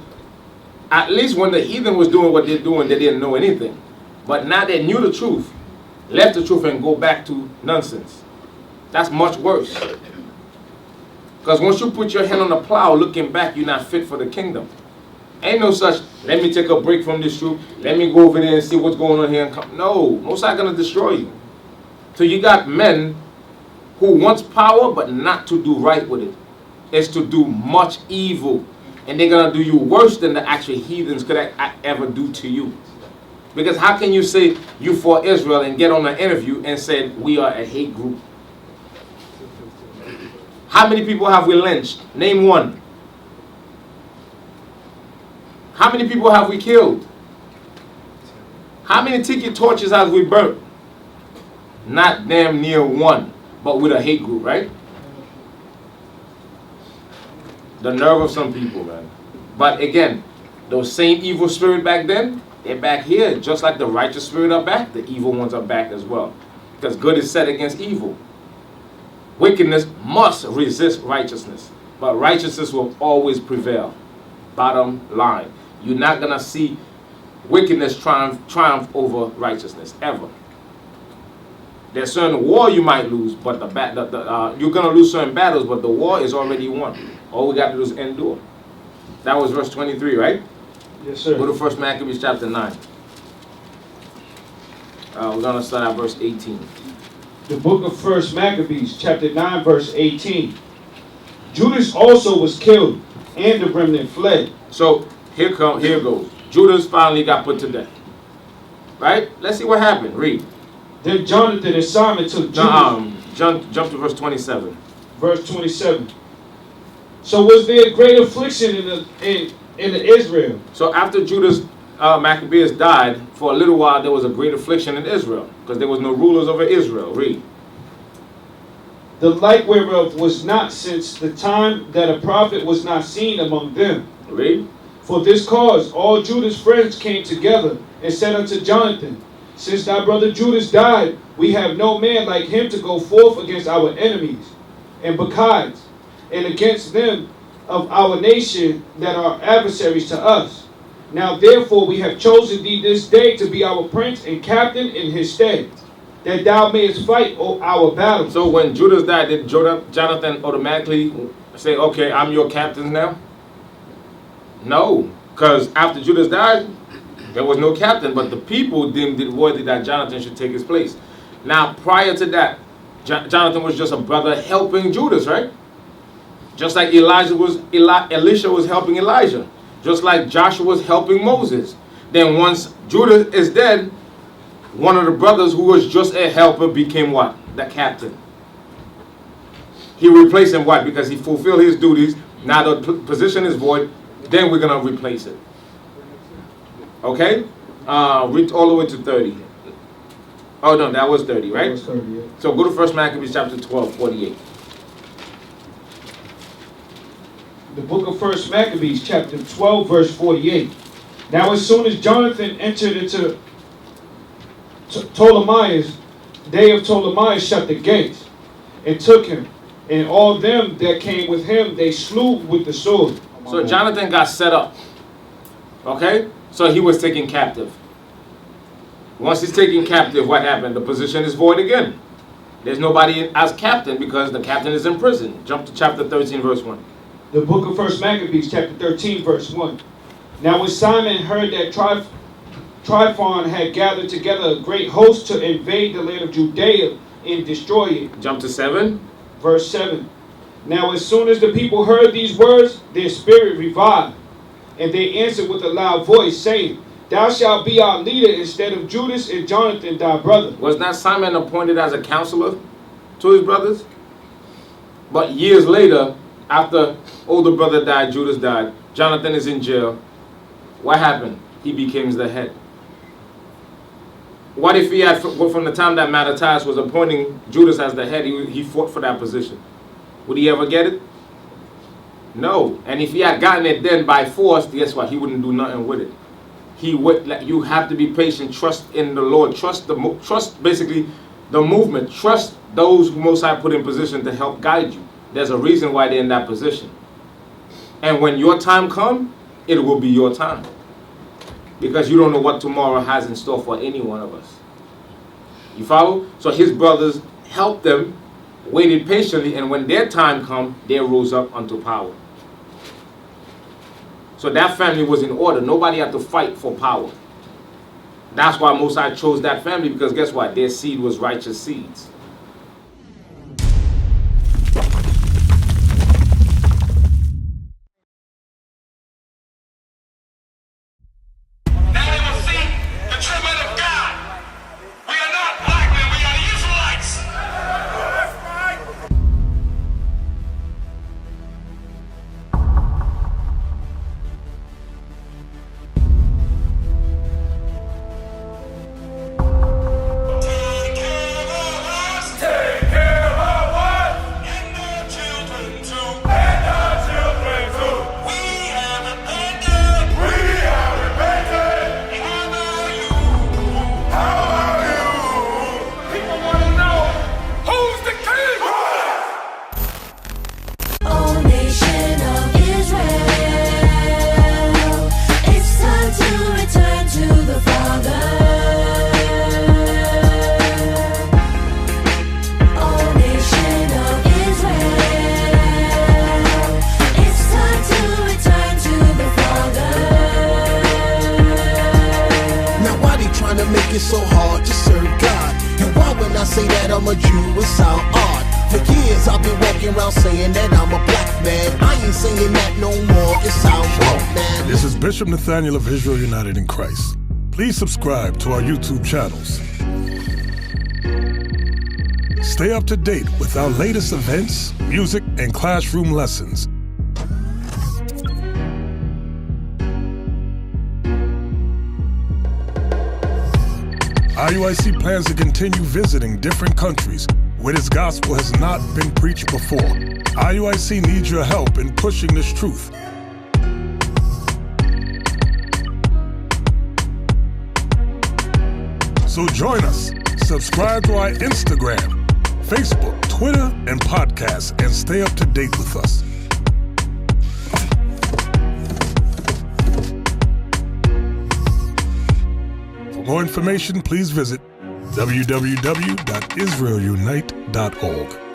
at least when the heathen was doing what they're doing, they didn't know anything. But now they knew the truth, left the truth, and go back to nonsense. That's much worse. Because once you put your hand on the plow, looking back, you're not fit for the kingdom. Ain't no such, let me take a break from this truth, let me go over there and see what's going on here. And come. No, Most High gonna destroy you. So you got men who wants power, but not to do right with it. It's to do much evil. And they're going to do you worse than the actual heathens could ever do to you. Because how can you say you for Israel and get on an interview and say we are a hate group? How many people have we lynched? Name one. How many people have we killed? How many tiki torches have we burnt? Not damn near one, but with a hate group, right? The nerve of some people, man. But again, those same evil spirit back then, they're back here. Just like the righteous spirit are back, the evil ones are back as well. Because good is set against evil. Wickedness must resist righteousness. But righteousness will always prevail. Bottom line. You're not going to see wickedness triumph over righteousness, ever. There's certain war you might lose, but you're going to lose certain battles, but the war is already won. All we got to do is endure. That was verse 23, right? Yes, sir. Go to 1 Maccabees chapter 9. We're going to start at verse 18. The book of 1 Maccabees, chapter 9, verse 18. Judas also was killed, and the remnant fled. So, here goes. Judas finally got put to death. Right? Let's see what happened. Read. Then Jonathan and Simon took Judas. Jump to verse 27. Verse 27. So was there great affliction in Israel? So after Judas Maccabeus died, for a little while there was a great affliction in Israel, because there was no rulers over Israel. Read. The like whereof was not since the time that a prophet was not seen among them. Read. For this cause all Judah's friends came together and said unto Jonathan, Since thy brother Judas died, we have no man like him to go forth against our enemies. And besides, and against them of our nation that are adversaries to us. Now therefore we have chosen thee this day to be our prince and captain in his stead, that thou mayest fight our battles. So when Judas died, did Jonathan automatically say, okay, I'm your captain now? No, because after Judas died, there was no captain, but the people deemed it worthy that Jonathan should take his place. Now prior to that, Jonathan was just a brother helping Judas, right? Just like Elisha was helping Elijah. Just like Joshua was helping Moses. Then once Judas is dead, one of the brothers who was just a helper became what? The captain. He replaced him what? Because he fulfilled his duties. Now the position is void. Then we're going to replace it. Okay? Read all the way to 30. Oh no, that was 30, right? That was 30, yeah. So go to 1 Maccabees chapter 12, 48. The book of 1 Maccabees, chapter 12, verse 48. Now as soon as Jonathan entered into Ptolemais, they of Ptolemais shut the gates, and took him, and all them that came with him they slew with the sword. So Jonathan got set up. Okay? So he was taken captive. Once he's taken captive, what happened? The position is void again. There's nobody as captain because the captain is in prison. Jump to chapter 13, verse 1. The book of 1 Maccabees, chapter 13, verse 1. Now when Simon heard that Tryphon had gathered together a great host to invade the land of Judea and destroy it. Jump to 7. Verse 7. Now as soon as the people heard these words, their spirit revived. And they answered with a loud voice, saying, Thou shalt be our leader instead of Judas and Jonathan thy brother. Was not Simon appointed as a counselor to his brothers? But years later, after older brother died, Judas died, Jonathan is in jail. What happened? He becomes the head. What if he had, from the time that Mattathias was appointing Judas as the head, he fought for that position? Would he ever get it? No. And if he had gotten it then by force, guess what? He wouldn't do nothing with it. He would. You have to be patient. Trust in the Lord. Trust basically the movement. Trust those who Most High put in position to help guide you. There's a reason why they're in that position. And when your time comes, it will be your time. Because you don't know what tomorrow has in store for any one of us. You follow? So his brothers helped them, waited patiently, and when their time come, they rose up unto power. So that family was in order. Nobody had to fight for power. That's why Most High chose that family, because guess what? Their seed was righteous seeds. Now they will see the true men of God. We are not black men, we are the Israelites. Take care of us. And our children too. We have abandoned. People want to know who's the king? O nation of Israel, it's time to return to the Father. O nation of Israel, it's time to return to the Father. Now why they trying to make it so hard to serve God? And why when I say that I'm a Jew it sound odd? For years I've been walking around saying that I'm a black man. I ain't saying that no more, it sounds wrong, man. This is Bishop Nathaniel of Israel United in Christ. Please subscribe to our YouTube channels. Stay up to date with our latest events, music, and classroom lessons. IUIC plans to continue visiting different countries where this gospel has not been preached before. IUIC needs your help in pushing this truth. So join us. Subscribe to our Instagram, Facebook, Twitter, and podcasts, and stay up to date with us. For more information, please visit www.israelunite.org.